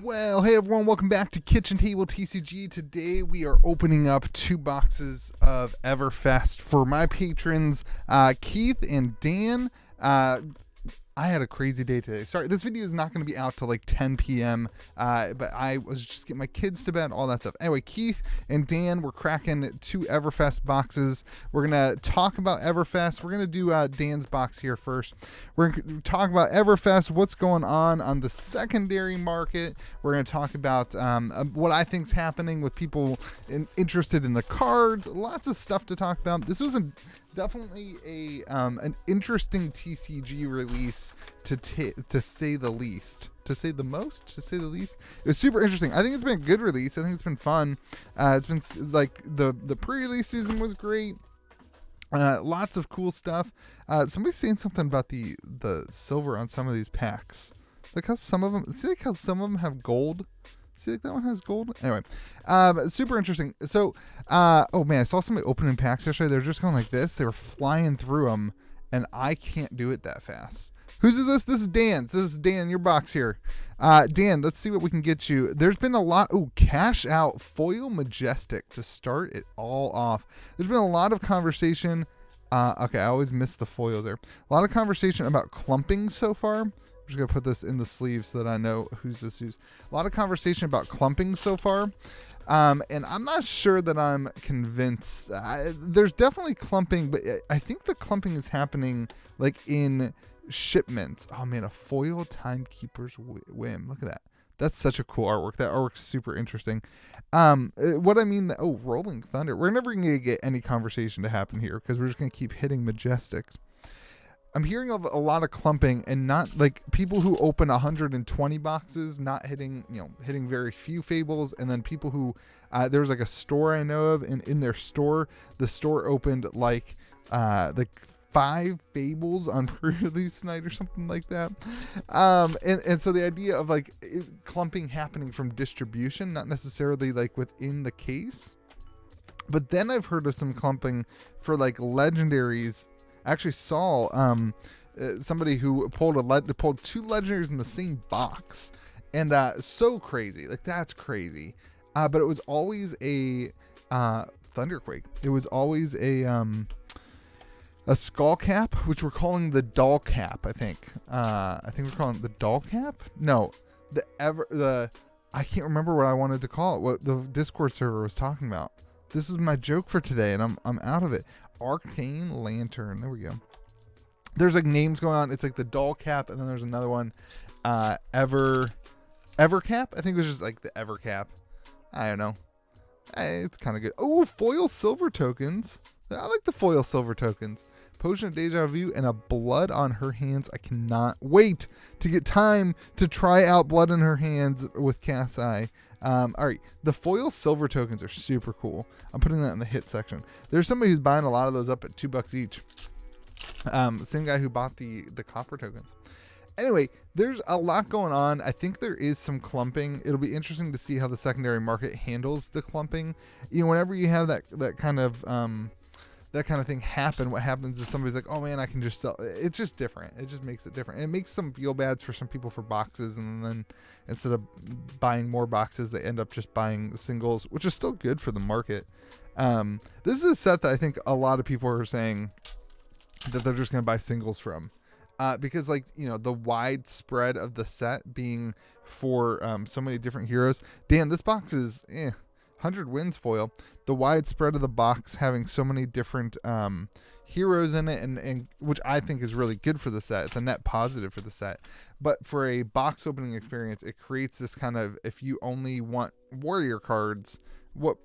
Well, hey everyone, welcome back to Kitchen Table TCG. Today we are opening up 2 boxes of EVERFEST for my patrons, Keith and Dan. I had a crazy day today. Sorry, this video is not going to be out till like 10 p.m., but I was just getting my kids to bed, all that stuff. Anyway, Keith and Dan were cracking 2 EVERFEST boxes. We're going to talk about EVERFEST. We're going to do Dan's box here first. We're going to talk about EVERFEST, what's going on the secondary market. We're going to talk about what I think is happening with people interested in the cards. Lots of stuff to talk about. This was definitely an interesting TCG release to say the least. To say the most? To say the least? It was super interesting. I think it's been a good release. I think it's been fun. It's been like the pre-release season was great. Lots of cool stuff. Somebody's saying something about the silver on some of these packs. Like how some of them, see like how some of them have gold? See, like that one has gold. Anyway, super interesting. So, oh man, I saw somebody opening packs yesterday. They're just going like this. They were flying through them, and I can't do it that fast. Whose is this? This is Dan's. This is Dan, your box here. Dan, let's see what we can get you. There's been a lot. Oh, cash out foil majestic to start it all off. There's been a lot of conversation. Okay, I always miss the foil there. A lot of conversation about clumping so far. I'm just going to put this in the sleeve so that I know who's. A lot of conversation about clumping so far. And I'm not sure that I'm convinced. There's definitely clumping, but I think the clumping is happening like in shipments. Oh man, a foil timekeeper's whim. Look at that. That's such a cool artwork. That artwork's super interesting. What I mean, Rolling Thunder. We're never going to get any conversation to happen here because we're just going to keep hitting majestics. I'm hearing of a lot of clumping and not like people who open 120 boxes, not hitting very few fables. And then people who, there was like a store I know of, and in their store, the store opened like 5 fables on pre-release night or something like that. And so the idea of like clumping happening from distribution, not necessarily like within the case. But then I've heard of some clumping for like legendaries. I actually saw somebody who pulled 2 legendaries in the same box, and so crazy. Like that's crazy. But it was always a Thunderquake. It was always a skull cap, which we're calling the doll cap. I think we're calling it the doll cap. No, I can't remember what I wanted to call it. What the Discord server was talking about. This was my joke for today, and I'm out of it. Arcane Lantern. There we go. There's like names going on. It's like the doll cap, and then there's another one. Evercap. I think it was just like the Evercap. I don't know. It's kind of good. Oh, foil silver tokens. I like the foil silver tokens. Potion of Deja Vu and a Blood on Her Hands. I cannot wait to get time to try out Blood on Her Hands with Cat's Eye. All right, the foil silver tokens are super cool. I'm putting that in the hit section. There's somebody who's buying a lot of those up at $2 each. Same guy who bought the copper tokens. Anyway, there's a lot going on. I think there is some clumping. It'll be interesting to see how the secondary market handles the clumping. Whenever you have that kind of thing happen, what happens is somebody's like, oh man, I can just sell. It's just different. It just makes it different. And it makes some feel bad for some people for boxes, and then instead of buying more boxes, they end up just buying singles, which is still good for the market. This is a set that I think a lot of people are saying that they're just going to buy singles from. Because the wide spread of the set being for so many different heroes. Dan, this box is 100 wins foil. The wide spread of the box having so many different heroes in it, and which I think is really good for the set. It's a net positive for the set. But for a box opening experience, it creates this kind of, if you only want warrior cards, what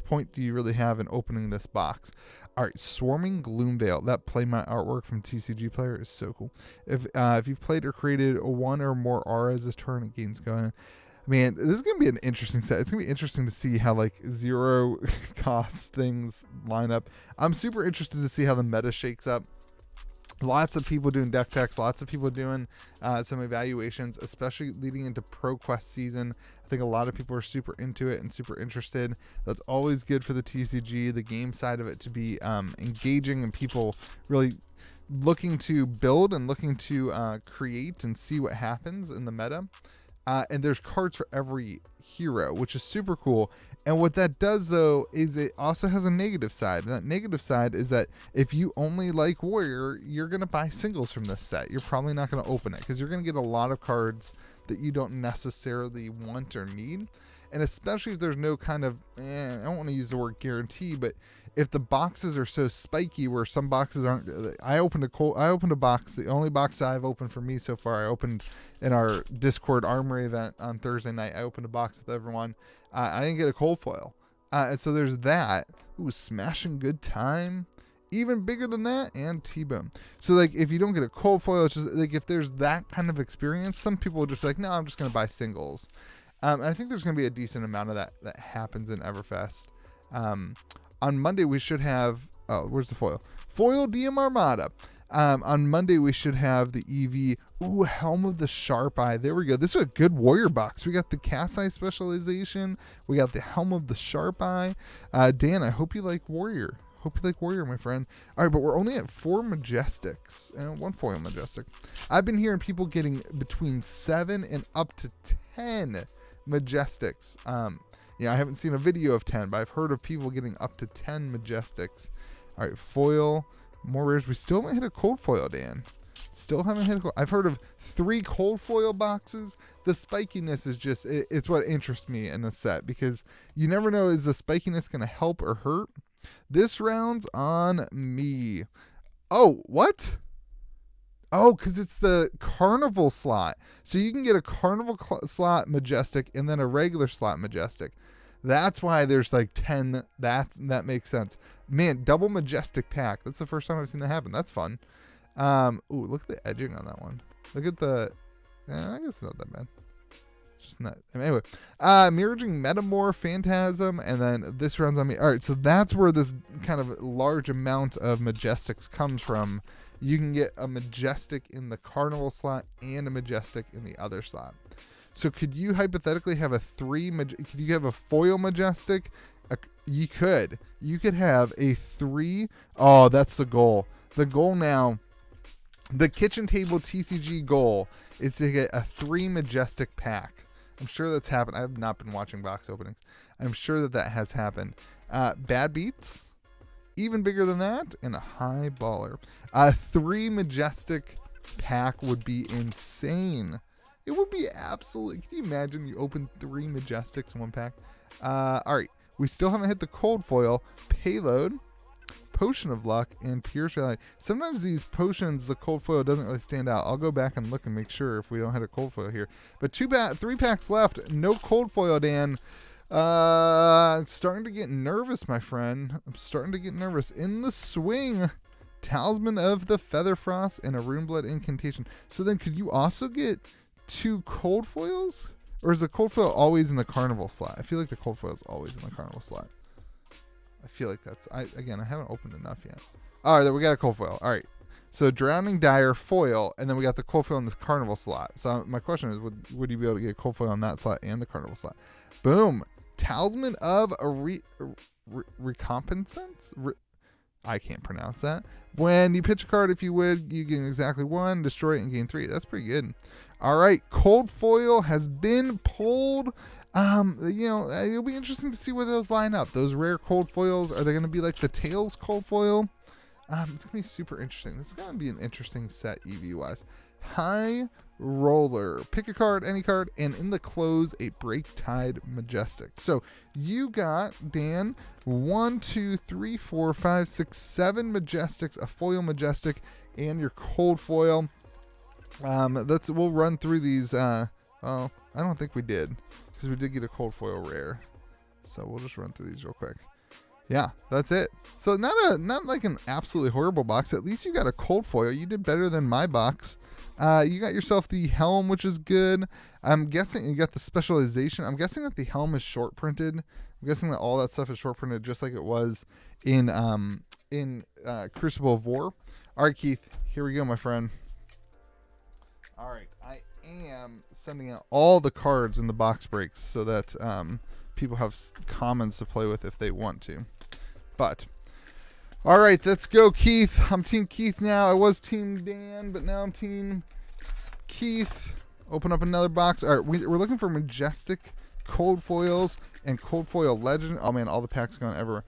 point do you really have in opening this box? All right, Swarming Gloomveil. That Playmate artwork from TCG Player is so cool. If you've played or created one or more auras this turn, it gains going. Man, this is going to be an interesting set. It's going to be interesting to see how like 0 cost things line up. I'm super interested to see how the meta shakes up. Lots of people doing deck techs, lots of people doing some evaluations, especially leading into ProQuest season. I think a lot of people are super into it and super interested. That's always good for the TCG, the game side of it, to be engaging and people really looking to build and looking to create and see what happens in the meta. And there's cards for every hero, which is super cool. And what that does, though, is it also has a negative side. And that negative side is that if you only like Warrior, you're going to buy singles from this set. You're probably not going to open it because you're going to get a lot of cards that you don't necessarily want or need. And especially if there's no kind of, I don't want to use the word guarantee, but if the boxes are so spiky where some boxes aren't, I opened a box, the only box I've opened for me so far, I opened in our Discord Armory event on Thursday night. I opened a box with everyone. I didn't get a cold foil. And so there's that. Ooh, Smashing Good Time. Even bigger than that, and T-Bone. So, like, if you don't get a cold foil, it's just, like, if there's that kind of experience, some people will just be like, no, I'm just going to buy singles. I think there's going to be a decent amount of that happens in EVERFEST. On Monday, we should have, where's the foil? Foil DM Armada. On Monday, we should have the EV, Helm of the Sharp Eye. There we go. This is a good Warrior box. We got the Cast Eye specialization. We got the Helm of the Sharp Eye. Dan, I hope you like Warrior. Hope you like Warrior, my friend. All right, but we're only at 4 Majestics and 1 Foil Majestic. I've been hearing people getting between 7 and up to 10 Majestics. I haven't seen a video of 10, but I've heard of people getting up to 10 Majestics. All right, foil, more rares. We still haven't hit a cold foil, Dan. Still haven't hit a cold. I've heard of 3 cold foil boxes. The spikiness is just, it's what interests me in the set because you never know, is the spikiness going to help or hurt? This round's on me. Oh, what? Oh, because it's the Carnival slot. So you can get a Carnival slot Majestic and then a regular slot Majestic. That's why there's like 10. That makes sense. Man, double Majestic pack. That's the first time I've seen that happen. That's fun. Look at the edging on that one. Look at the... I guess it's not that bad. Just not. Anyway, Miraging Metamorph, Phantasm, and then this round's on me. All right, so that's where this kind of large amount of Majestics comes from. You can get a Majestic in the Carnival slot and a Majestic in the other slot. So could you hypothetically have could you have a foil Majestic? You could. You could have a 3. Oh, that's the goal. The goal now, the Kitchen Table TCG goal is to get a 3 Majestic pack. I'm sure that's happened. I have not been watching box openings. I'm sure that has happened. Bad Beats, even bigger than that, and a High Baller. 3 Majestic pack would be insane. It would be absolutely... Can you imagine you open 3 Majestics in one pack? All right. We still haven't hit the cold foil. Payload, Potion of Luck, and Pierce Reality. Sometimes these potions, the cold foil doesn't really stand out. I'll go back and look and make sure if we don't hit a cold foil here. But 3 packs left. No cold foil, Dan. Starting to get nervous, my friend. I'm starting to get nervous. In the swing, Talisman of the Featherfrost and a Runeblood Incantation. So then could you also get 2 cold foils? Or is the cold foil always in the Carnival slot? I feel like the cold foil is always in the Carnival slot. I feel like that's... I haven't opened enough yet. All right, we got a cold foil. All right. So Drowning Dire foil, and then we got the cold foil in the Carnival slot. So my question is, would you be able to get a cold foil on that slot and the Carnival slot? Boom. Talisman of a Recompensance? I can't pronounce that. When you pitch a card, if you would, you gain exactly 1, destroy it, and gain 3. That's pretty good. All right, cold foil has been pulled. It'll be interesting to see where those line up. Those rare cold foils, are they going to be like the Tails cold foil? It's going to be super interesting. This is going to be an interesting set EV-wise. High Roller. Pick a card, any card, and in the close, a Break Tide Majestic. So you got, Dan, 1, 2, 3, 4, 5, 6, 7 Majestics, a foil Majestic, and your cold foil. We'll run through these. I don't think we did, because we did get a cold foil rare. So we'll just run through these real quick. Yeah, that's it. So not like an absolutely horrible box. At least you got a cold foil. You did better than my box. You got yourself the helm, which is good. I'm guessing you got the specialization. I'm guessing that the helm is short printed. I'm guessing that all that stuff is short printed, just like it was in Crucible of War. All right, Keith, here we go, my friend. All right, I am sending out all the cards in the box breaks so that people have commons to play with if they want to. But all right, let's go, Keith. I'm Team Keith now. I was Team Dan, but now I'm Team Keith. Open up another box. All right, we're looking for majestic cold foils and cold foil legend. Oh man, all the packs going everywhere.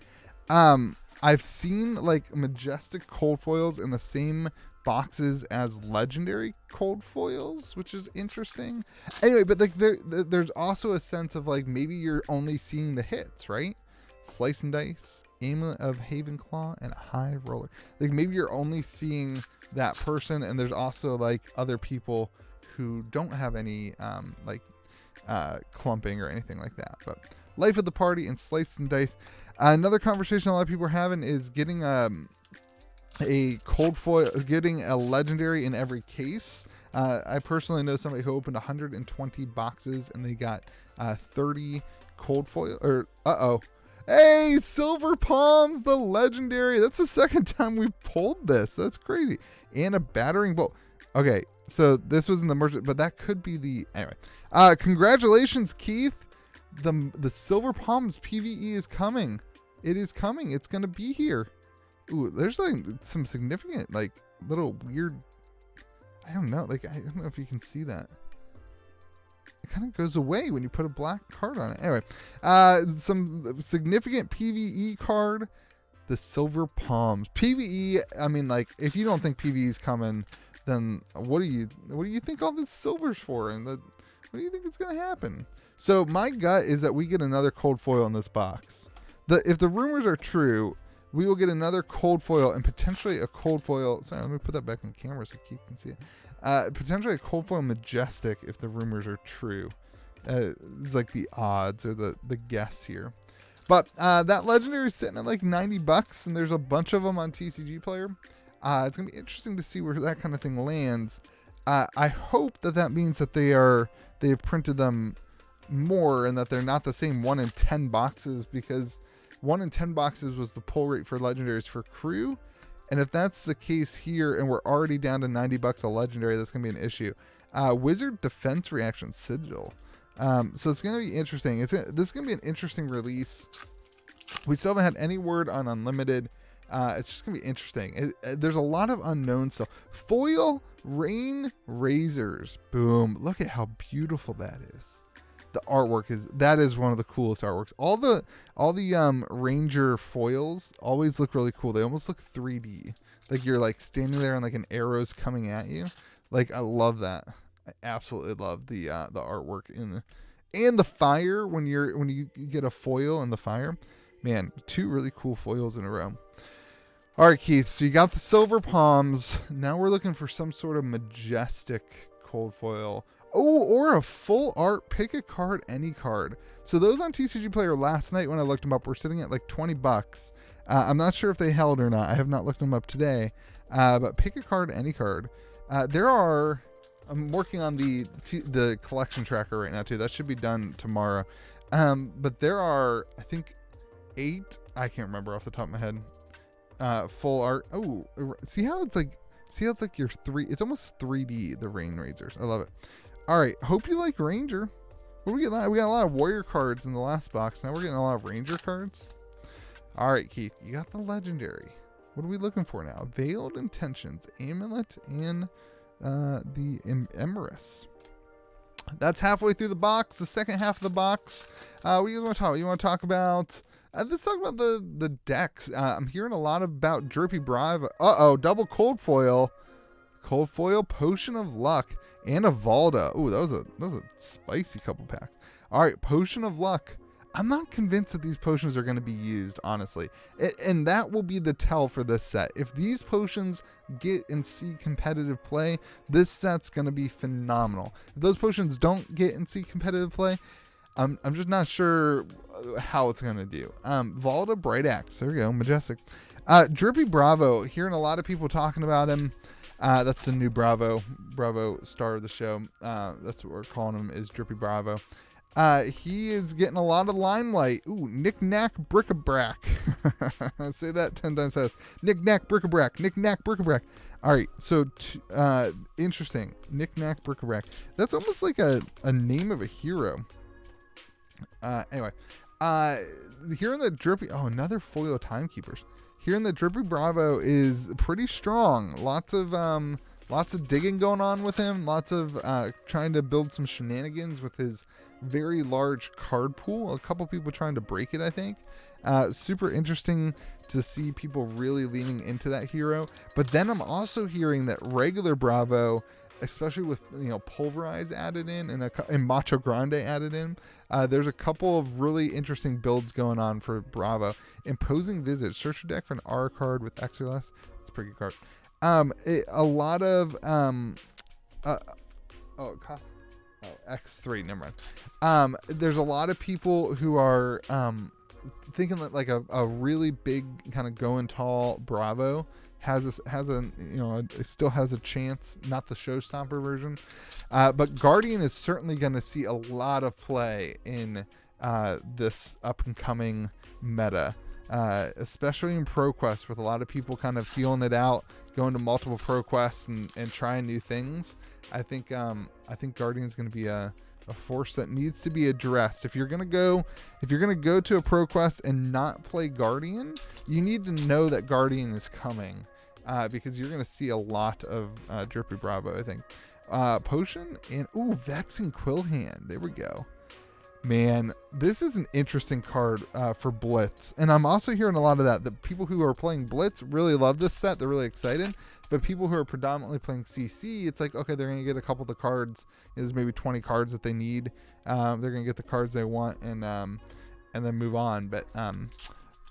I've seen like majestic cold foils in the same boxes as legendary cold foils, which is interesting. Anyway, but like there's also a sense of like maybe you're only seeing the hits, right? Slice and Dice, Amulet of Havenclaw, and High Roller. Like maybe you're only seeing that person, and there's also like other people who don't have any clumping or anything like that. But Life of the Party and Slice and Dice. Another conversation a lot of people are having is getting a cold foil, getting a legendary in every case. I personally know somebody who opened 120 boxes and they got 30 cold foil. Hey, Silver Palms, the legendary. That's the second time we pulled this. That's crazy. And a battering bolt. Okay, so this was in the merchant, but that could be the anyway. Congratulations, Keith. The Silver Palms PVE is coming. It is coming. It's gonna be here. Ooh, there's like some significant, like little weird. I don't know. Like I don't know if you can see that. It kind of goes away when you put a black card on it. Anyway, some significant PVE card. The Silver Palms PVE. I mean, like if you don't think PVE is coming, then what do you think all this silver's for? And what do you think is gonna happen? So my gut is that we get another cold foil in this box. If the rumors are true, we will get another cold foil and potentially a cold foil. Sorry, let me put that back in camera so Keith can see it. Potentially a cold foil majestic if the rumors are true. It's like the odds or the guess here. But that legendary is sitting at like $90 and there's a bunch of them on TCG Player. It's going to be interesting to see where that kind of thing lands. I hope that means that they've printed them more and that they're not the same 1 in 10 boxes, because 1 in 10 boxes was the pull rate for legendaries for crew. And if that's the case here and we're already down to $90 a legendary, that's going to be an issue. Wizard Defense Reaction Sigil. So it's going to be interesting. This is going to be an interesting release. We still haven't had any word on Unlimited. It's just going to be interesting. There's a lot of unknown stuff. Foil Rain Razors. Boom. Look at how beautiful that is. The artwork is one of the coolest artworks. All the Ranger foils always look really cool. They almost look 3D. Like you're like standing there and like an arrow's coming at you. Like I love that. I absolutely love the artwork and the fire when you get a foil in the fire. Man, 2 really cool foils in a row. All right, Keith. So you got the Silver Palms. Now we're looking for some sort of majestic cold foil. Oh, or a full art. Pick a card, any card. So those on TCG Player last night when I looked them up were sitting at like $20. I'm not sure if they held or not. I have not looked them up today. But pick a card, any card. I'm working on the collection tracker right now too. That should be done tomorrow. But there are, I think, 8. I can't remember off the top of my head. Full art. Oh, see how it's like your 3. It's almost 3D. The Rain Razors. I love it. All right. Hope you like Ranger. What do we get? We got a lot of Warrior cards in the last box. Now we're getting a lot of Ranger cards. All right, Keith. You got the Legendary. What are we looking for now? Veiled Intentions, Amulet, and the Emrys. That's halfway through the box. The second half of the box. What do you guys want to talk about? You want to talk about? Let's talk about the decks. I'm hearing a lot about Drippy Bravo. Double cold foil. Cold foil, Potion of Luck, and a Valda. Ooh, that was a spicy couple packs. All right, Potion of Luck. I'm not convinced that these potions are going to be used, honestly. And that will be the tell for this set. If these potions get and see competitive play, this set's going to be phenomenal. If those potions don't get and see competitive play, I'm just not sure how it's going to do. Valda Bright Axe. There we go. Majestic. Drippy Bravo. Hearing a lot of people talking about him. That's the new Bravo star of the show. That's what we're calling him, is Drippy Bravo. He is getting a lot of limelight. Ooh, Knick-Knack Bric-a-Brac. Say that 10 times fast. Knick-Knack Bric-a-Brac. Knick-Knack Bric-a-Brac. All right, so interesting. Knick-Knack Bric-a-Brac. That's almost like a name of a hero. Anyway, hearing that Drippy... Oh, another foil Timekeepers. Hearing that Drippy Bravo is pretty strong. Lots of lots of digging going on with him. Lots of trying to build some shenanigans with his very large card pool. A couple people trying to break it, I think. Super interesting to see people really leaning into that hero. But then I'm also hearing that regular Bravo, especially with Pulverize added in and Macho Grande added in, there's a couple of really interesting builds going on for Bravo. Imposing Visit, search your deck for an R card with X or less. It's a pretty good card. A lot of it costs X3, never mind. There's a lot of people who are thinking that like a really big kind of going tall Bravo still has a chance, not the showstopper version, but Guardian is certainly going to see a lot of play in this up and coming meta, especially in ProQuest, with a lot of people kind of feeling it out, going to multiple ProQuests and trying new things. I think Guardian is going to be a force that needs to be addressed. If you're gonna go to a ProQuest and not play Guardian, you need to know that Guardian is coming, because you're gonna see a lot of Drippy Bravo, I think. Potion and Vexing Quillhand. There we go. Man, this is an interesting card for Blitz, and I'm also hearing a lot of that. The people who are playing Blitz really love this set. They're really excited. But people who are predominantly playing CC, it's like, okay, they're going to get a couple of the cards. There's maybe 20 cards that they need. They're going to get the cards they want and then move on. But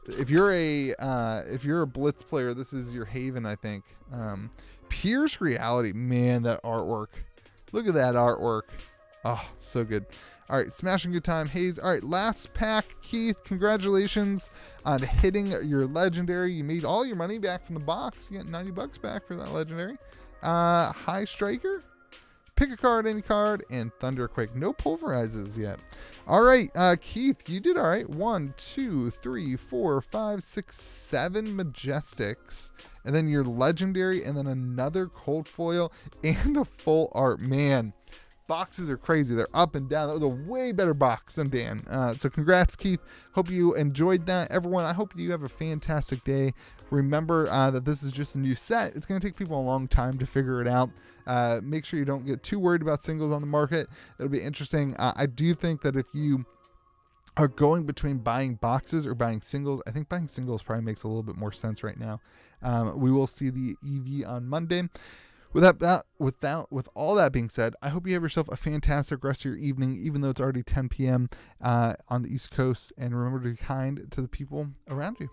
if you're a Blitz player, this is your haven, I think. Pierce Reality, man, that artwork. Look at that artwork. Oh, so good. All right, smashing good time, Hayes. All right, last pack, Keith. Congratulations on hitting your legendary. You made all your money back from the box. You got $90 back for that legendary. High Striker, pick a card, any card, and Thunderquake. No pulverizes yet. All right, Keith, you did all right. 1, 2, 3, 4, 5, 6, 7 Majestics, and then your legendary, and then another cold foil and a full art. Man, boxes are crazy. They're up and down. That was a way better box than Dan. So congrats, Keith. Hope you enjoyed that. Everyone, I hope you have a fantastic day. Remember that this is just a new set. It's going to take people a long time to figure it out. Make sure you don't get too worried about singles on the market. It'll be interesting. I do think that if you are going between buying boxes or buying singles, I think buying singles probably makes a little bit more sense right now. We will see the EV on Monday. With all that being said, I hope you have yourself a fantastic rest of your evening, even though it's already 10 p.m. On the East Coast. And remember to be kind to the people around you.